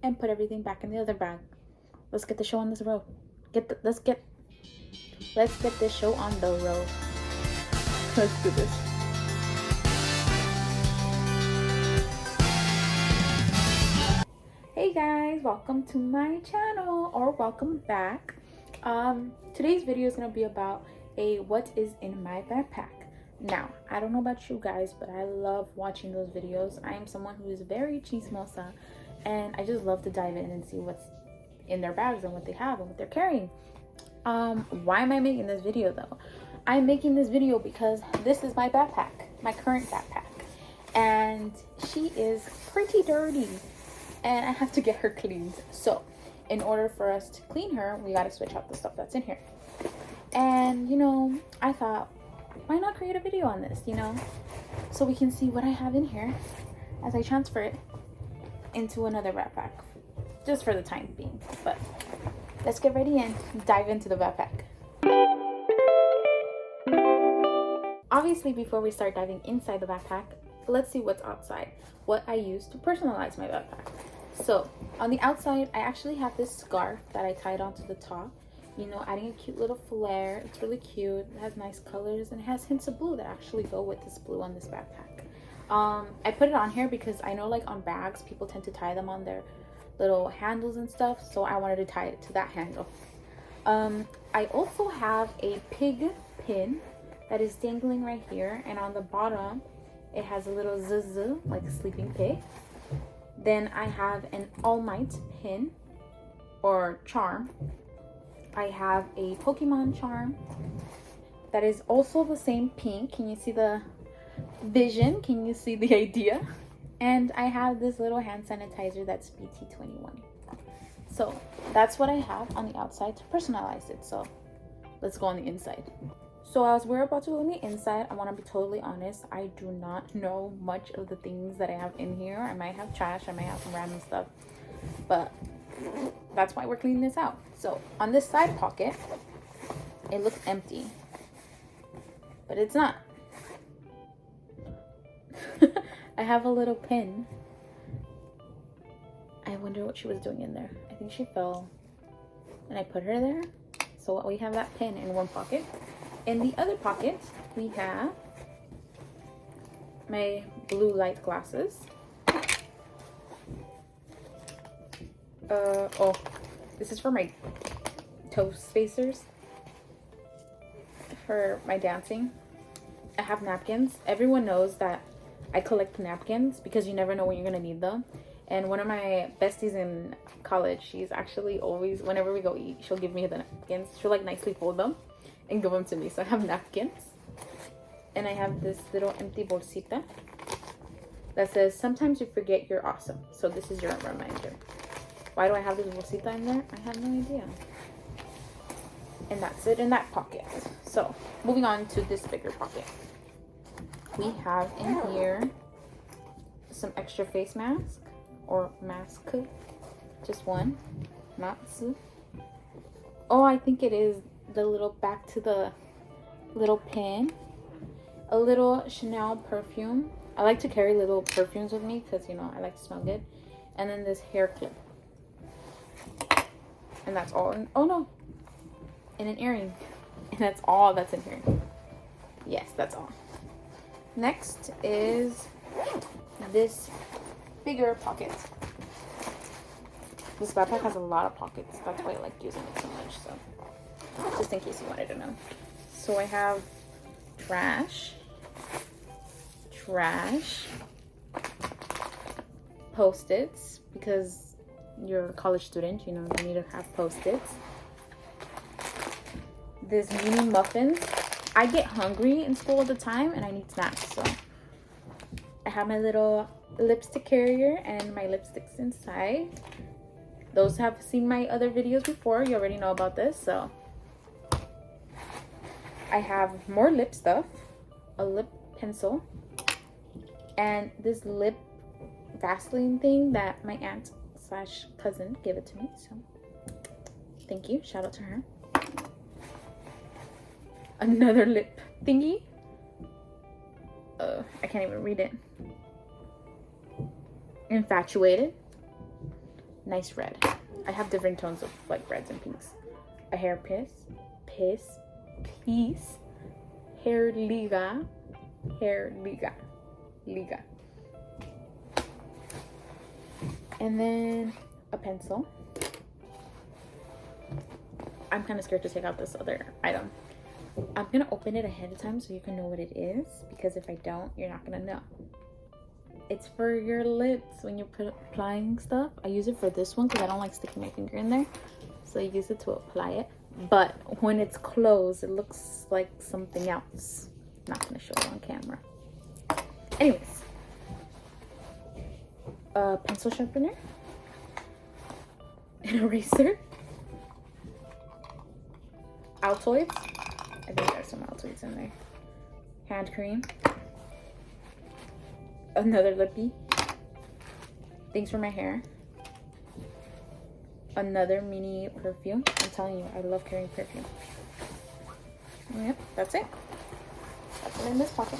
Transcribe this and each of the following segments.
and put everything back in the other bag. Let's get the show on this road. Let's get this show on the road. Let's do this. Hey guys, welcome to my channel, or welcome back. Today's video is gonna be about what is in my backpack. Now, I don't know about you guys, but I love watching those videos. I am someone who is very chismosa, and I just love to dive in and see what's in their bags and what they have and what they're carrying. Why am I making this video though? I'm making this video because this is my backpack, my current backpack, and she is pretty dirty and I have to get her cleaned. So in order for us to clean her, we got to switch out the stuff that's in here. And you know, I thought, why not create a video on this, you know, so we can see what I have in here as I transfer it into another backpack, just for the time being. But let's get ready and dive into the backpack. Obviously, before we start diving inside the backpack, let's see what's outside, what I use to personalize my backpack. So on the outside, I actually have this scarf that I tied onto the top, you know, adding a cute little flare. It's really cute. It has nice colors and it has hints of blue that actually go with this blue on this backpack. I put it on here because I know, like, on bags people tend to tie them on their little handles and stuff, so I wanted to tie it to that handle. I also have a pig pin that is dangling right here, and on the bottom it has a little zzz, like a sleeping pig. Then I have an All Might pin or charm. I have a Pokemon charm that is also the same pink. Can you see the vision? Can you see the idea? And I have this little hand sanitizer that's BT21. So that's what I have on the outside to personalize it. So let's go on the inside. So as we're about to go on the inside, I want to be totally honest. I do not know much of the things that I have in here. I might have trash, I might have some random stuff, but that's why we're cleaning this out. So on this side pocket, it looks empty, but it's not. I have a little pin. I wonder what she was doing in there. I think she fell and I put her there. So we have that pin in one pocket. In the other pocket, we have my blue light glasses. Oh, this is for my toe spacers for my dancing. I have napkins. Everyone knows that I collect napkins because you never know when you're gonna need them. And one of my besties in college, she's actually always, whenever we go eat, she'll give me the napkins. She'll like nicely fold them and give them to me. So I have napkins. And I have this little empty bolsita that says, sometimes you forget you're awesome. So this is your reminder. Why do I have this bolsita in there? I have no idea. And that's it in that pocket. So moving on to this bigger pocket. We have in here some extra face mask or mask. Just one. Not two. Oh, I think it is the little back to the little pin. A little Chanel perfume. I like to carry little perfumes with me because, you know, I like to smell good. And then this hair clip. And that's all. Oh no. And an earring. And that's all that's in here. Yes, that's all. Next is this bigger pocket. This backpack has a lot of pockets. That's why I like using it so much. So just in case you wanted to know. So I have trash, Post-its, because you're a college student, you know, you need to have Post-its. This mini muffins. I get hungry in school all the time and I need snacks, so I have my little lipstick carrier and my lipsticks inside. Those have seen my other videos before. You already know about this. So I have more lip stuff, a lip pencil, and this lip Vaseline thing that my aunt / cousin gave it to me. So thank you, shout out to her. Another lip thingy. I can't even read it. Infatuated. nice red. I have different tones of like reds and pinks. A hair piece, hair liga, and then a pencil. I'm kind of scared to take out this other item. I'm gonna open it ahead of time so you can know what it is, because if I don't, you're not gonna know. It's for your lips when you're applying stuff. I use it for this one because I don't like sticking my finger in there, so I use it to apply it. But when it's closed, it looks like something else. Not gonna show it on camera. Anyways, a pencil sharpener, an eraser, Altoids. I think there's some Altoids in there. Hand cream, another lippy, things for my hair, another mini perfume. I'm telling you, I love carrying perfume. Yep, that's it. That's it in this pocket.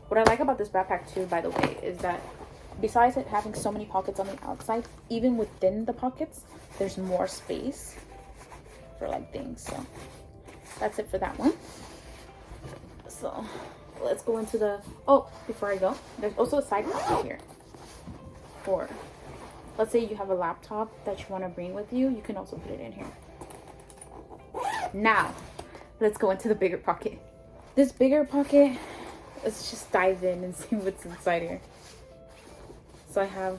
What I like about this backpack too, by the way, is that besides it having so many pockets on the outside, even within the pockets, there's more space for like things. So that's it for that one. So let's go into the, oh, before I go, there's also a side pocket here for, let's say you have a laptop that you want to bring with you, you can also put it in here. Now let's go into the bigger pocket. This bigger pocket, let's just dive in and see what's inside here. So I have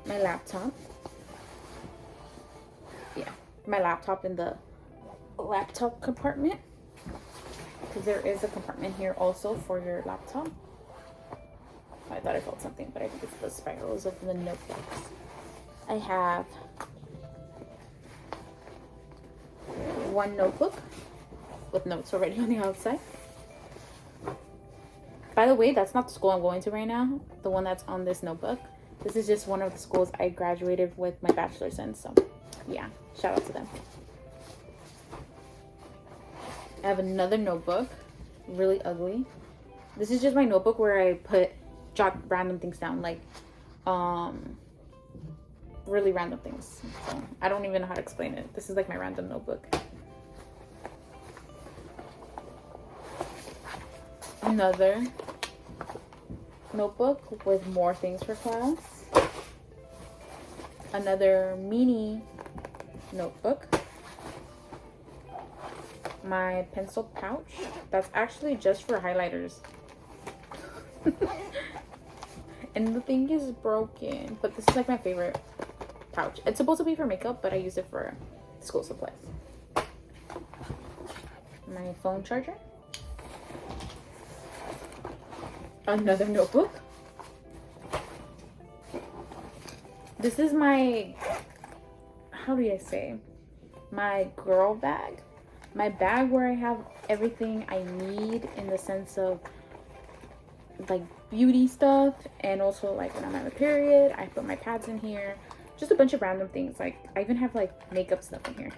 my laptop. Yeah, my laptop in the laptop compartment, because there is a compartment here also for your laptop. I thought I felt something, but I think it's the spirals of the notebooks. I have one notebook with notes already on the outside. By the way, that's not the school I'm going to right now, the one that's on this notebook. This is just one of the schools I graduated with my bachelor's in, so yeah, shout out to them. I have another notebook, really ugly. This is just my notebook where I jot random things down, like really random things. So I don't even know how to explain it. This is like my random notebook. Another notebook with more things for class. Another mini notebook. My pencil pouch. That's actually just for highlighters. And the thing is broken, but this is like my favorite pouch. It's supposed to be for makeup, but I use it for school supplies. My phone charger. Another notebook. This is my, how do I say, my girl bag. My bag where I have everything I need in the sense of like beauty stuff, and also like when I'm on my period, I put my pads in here. Just a bunch of random things. Like I even have like makeup stuff in here,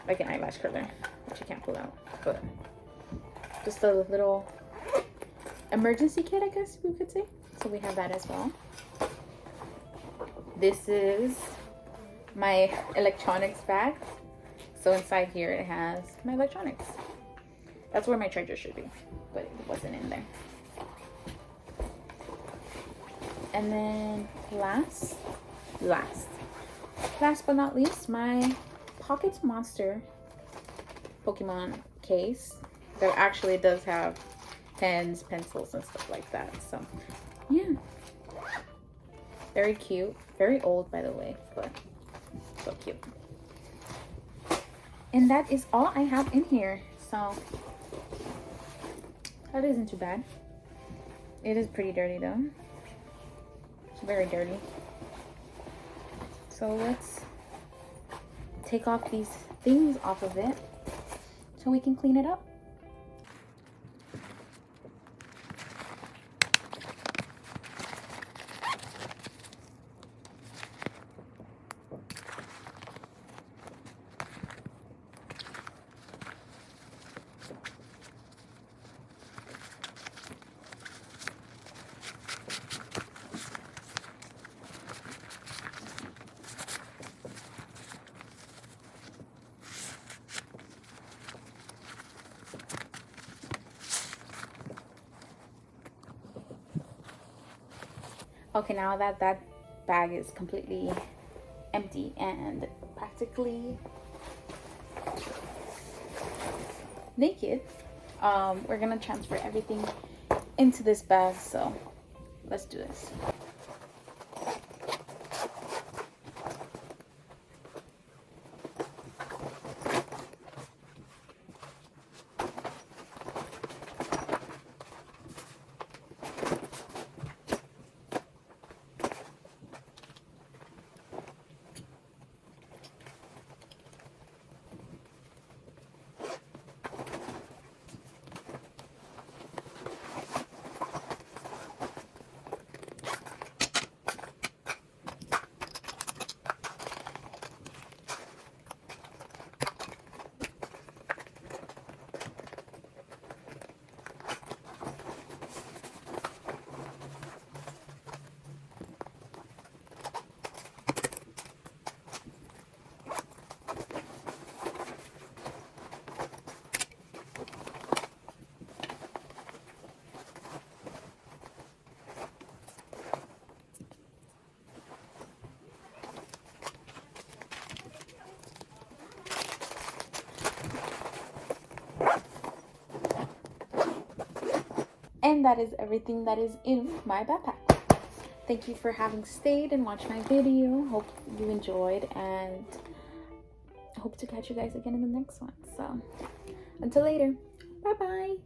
like an eyelash curler, which I can't pull out, but just a little emergency kit, I guess we could say. So we have that as well. This is my electronics bag. So inside here it has my electronics. That's where my charger should be, but it wasn't in there. And then last but not least, my Pocket Monster Pokemon case that actually does have pens, pencils, and stuff like that. So yeah, very cute, very old by the way, but so cute. And that is all I have in here. So that isn't too bad. It is pretty dirty though. It's very dirty. So let's take off these things off of it so we can clean it up. Okay, now that that bag is completely empty and practically naked, we're gonna transfer everything into this bag. So let's do this. And that is everything that is in my backpack. Thank you for having stayed and watched my video. Hope you enjoyed, and hope to catch you guys again in the next one. So until later, bye bye.